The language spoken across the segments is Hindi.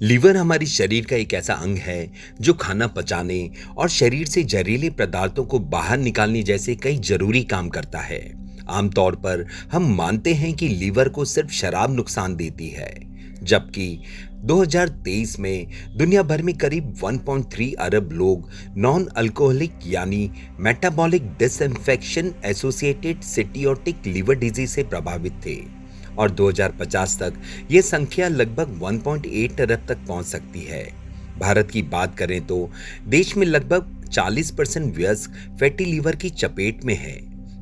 लीवर हमारी शरीर का एक ऐसा अंग है जो खाना पचाने और शरीर से जहरीले पदार्थों को बाहर निकालने जैसे कई जरूरी काम करता है। आमतौर पर हम मानते हैं कि लीवर को सिर्फ शराब नुकसान देती है, जबकि 2023 में दुनिया भर में करीब 1.3 अरब लोग नॉन अल्कोहलिक यानी metabolic dysfunction associated steatotic liver disease से प्रभावित थे और 2050 तक यह संख्या लगभग 1.8 अरब तक पहुंच सकती है। भारत की बात करें तो देश में लगभग 40% वयस्क फैटी लीवर की चपेट में है।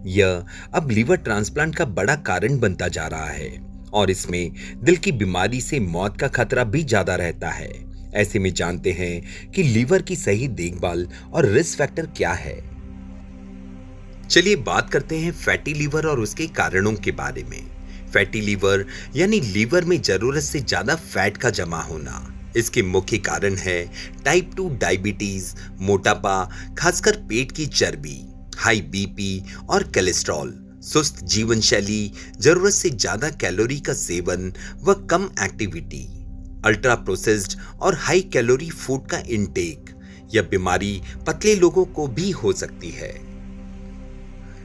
यह अब लीवर ट्रांसप्लांट का बड़ा कारण बनता जा रहा है और इसमें दिल की बीमारी से मौत का खतरा भी ज्यादा रहता है। ऐसे में जानते हैं कि लीवर की सही देखभाल और रिस्क फैक्टर क्या है। चलिए बात करते हैं फैटी लीवर और उसके कारणों के बारे में। फैटी लीवर यानी लीवर में जरूरत से ज्यादा फैट का जमा होना। इसके मुख्य कारण है टाइप 2 डायबिटीज, मोटापा, खासकर पेट की चर्बी, हाई बीपी और कोलेस्ट्रॉल, सुस्त जीवन शैली, जरूरत से ज्यादा कैलोरी का सेवन व कम एक्टिविटी, अल्ट्रा प्रोसेस्ड और हाई कैलोरी फूड का इंटेक। यह बीमारी पतले लोगों को भी हो सकती है।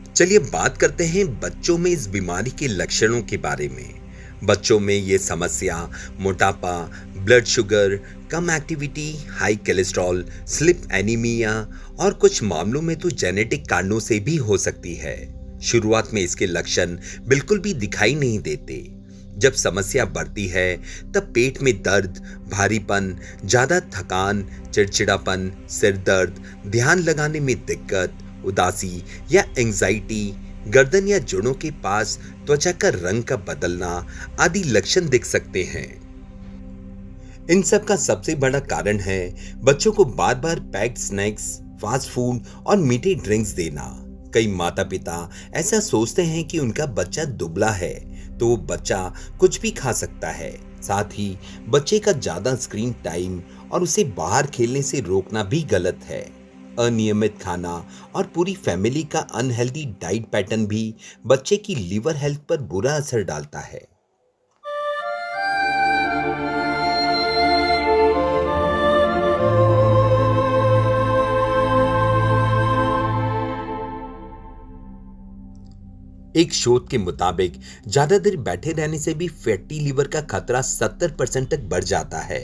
चलिए बात करते हैं बच्चों में इस बीमारी के लक्षणों के बारे में। बच्चों में ये समस्या मोटापा, ब्लड शुगर, कम activity, high cholesterol, sleep anaemia और कुछ मामलों में तो जेनेटिक कारणों से भी हो सकती है। शुरुआत में इसके लक्षण बिल्कुल भी दिखाई नहीं देते। जब समस्या बढ़ती है तब पेट में दर्द, भारीपन, ज्यादा थकान, चिड़चिड़ापन, सिर दर्द, ध्यान लगाने में दिक्कत, उदासी या एंजाइटी, गर्दन या जोड़ों के पास त्वचा का रंग का बदलना आदि लक्षण दिख सकते हैं। इन सब का सबसे बड़ा कारण है बच्चों को बार बार पैक्ड स्नैक्स, फास्ट फूड और मीठे ड्रिंक्स देना। कई माता पिता ऐसा सोचते हैं कि उनका बच्चा दुबला है तो वो बच्चा कुछ भी खा सकता है। साथ ही बच्चे का ज्यादा स्क्रीन टाइम और उसे बाहर खेलने से रोकना भी गलत है। अनियमित खाना और पूरी फैमिली का अनहेल्दी डाइट पैटर्न भी बच्चे की लीवर हेल्थ पर बुरा असर डालता है। एक शोध के मुताबिक ज्यादा देर बैठे रहने से भी फैटी लीवर का खतरा 70% तक बढ़ जाता है।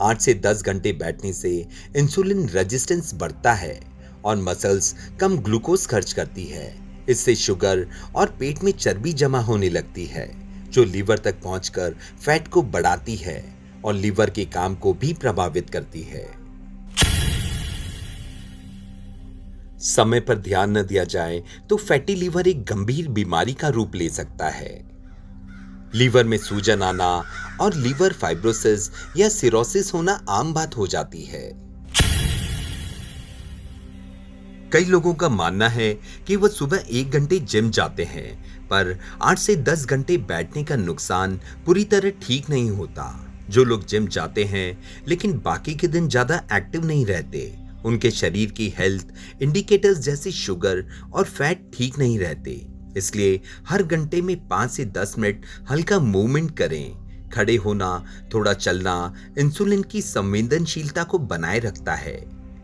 8 से 10 घंटे बैठने से इंसुलिन रेजिस्टेंस बढ़ता है और मसल्स कम ग्लूकोज खर्च करती है। इससे शुगर और पेट में चर्बी जमा होने लगती है जो लीवर तक पहुंचकर फैट को बढ़ाती है और लीवर के काम को भी प्रभावित करती है। समय पर ध्यान न दिया जाए तो फैटी लीवर एक गंभीर बीमारी का रूप ले सकता है। लीवर में सूजन आना और लीवर फाइब्रोसिस या सिरोसिस होना आम बात हो जाती है। कई लोगों का मानना है कि वह सुबह 1 घंटे जिम जाते हैं पर 8 से 10 घंटे बैठने का नुकसान पूरी तरह ठीक नहीं होता। जो लोग जिम जाते हैं लेकिन बाकी के दिन ज्यादा एक्टिव नहीं रहते, उनके शरीर की हेल्थ इंडिकेटर्स जैसे शुगर और फैट ठीक नहीं रहते। इसलिए हर घंटे में 5 से 10 मिनट हल्का मूवमेंट करें। खड़े होना, थोड़ा चलना इंसुलिन की संवेदनशीलता को बनाए रखता है।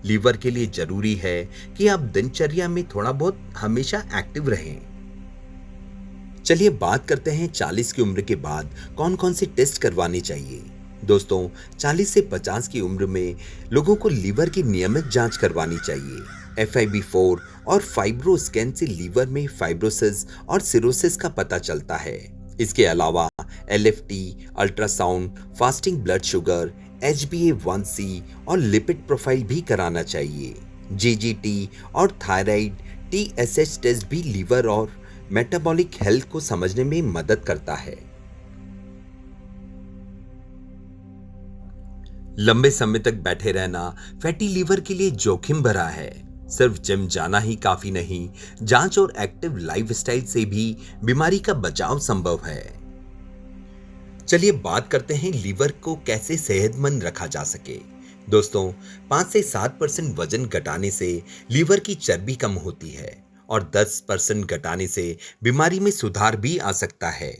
लीवर के लिए जरूरी है कि आप दिनचर्या में थोड़ा बहुत हमेशा एक्टिव रहें। चलिए बात करते हैं 40 की उम्र के बाद कौन कौन से टेस्ट करवाने चाहिए। दोस्तों, 40 से 50 की उम्र में लोगों को लीवर की नियमित जांच करवानी चाहिए। FIB4 और फाइब्रो स्कैन से लीवर में फाइब्रोसिस और सिरोसिस का पता चलता है। इसके अलावा LFT, ultrasound, fasting blood sugar, HbA1c और लिपिड प्रोफाइल भी कराना चाहिए। GGT और थायराइड TSH टेस्ट भी लीवर और मेटाबॉलिक हेल्थ को समझने में मदद करता है। लंबे समय तक बैठे रहना फैटी लीवर के लिए जोखिम भरा है। सिर्फ जिम जाना ही काफी नहीं, जांच और एक्टिव लाइफस्टाइल से भी बीमारी का बचाव संभव है। चलिए बात करते हैं लीवर को कैसे सेहतमंद रखा जा सके। दोस्तों, 5 से 7% वजन घटाने से लीवर की चर्बी कम होती है और 10% घटाने से बीमारी में सुधार भी आ सकता है।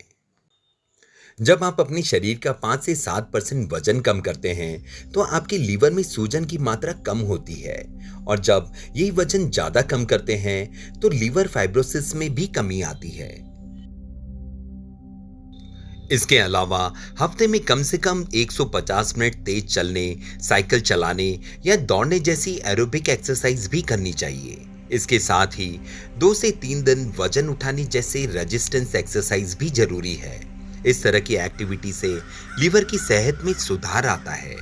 जब आप अपने शरीर का 5 से 7% वजन कम करते हैं तो आपके लीवर में सूजन की मात्रा कम होती है, और जब यही वजन ज्यादा कम करते हैं तो लीवर फाइब्रोसिस में भी कमी आती है। इसके अलावा हफ्ते में कम से कम 150 मिनट तेज चलने, साइकिल चलाने या दौड़ने जैसी एरोबिक एक्सरसाइज भी करनी चाहिए। इसके साथ ही 2 से 3 दिन वजन उठाने जैसे रेजिस्टेंस एक्सरसाइज भी जरूरी है। इस तरह की एक्टिविटी से लीवर की सेहत में सुधार आता है।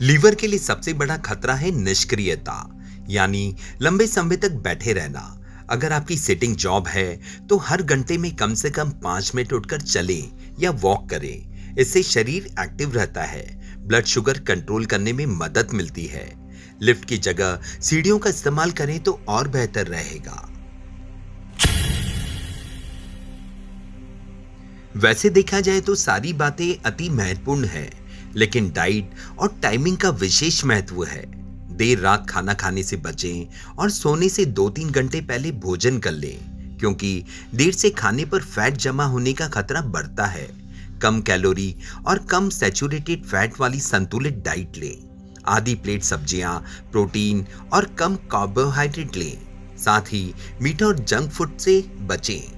लीवर के लिए सबसे बड़ा खतरा है निष्क्रियता, यानी लंबे समय तक बैठे रहना। अगर आपकी सिटिंग जॉब है तो हर घंटे में कम से कम 5 मिनट उठकर चलें या वॉक करें। इससे शरीर एक्टिव रहता है, ब्लड शुगर कंट्रोल करने में मदद मिलती है। लिफ्ट की जगह सीढ़ियों का इस्तेमाल करें तो और बेहतर रहेगा। वैसे देखा जाए तो सारी बातें अति महत्वपूर्ण है, लेकिन डाइट और टाइमिंग का विशेष महत्व है। देर रात खाना खाने से बचें और सोने से 2-3 घंटे पहले भोजन कर लें, क्योंकि देर से खाने पर फैट जमा होने का खतरा बढ़ता है। कम कैलोरी और कम सैचुरेटेड फैट वाली संतुलित डाइट लें। आधी प्लेट सब्जियां, प्रोटीन और कम कार्बोहाइड्रेट लें। साथ ही मीठा और जंक फूड से बचें।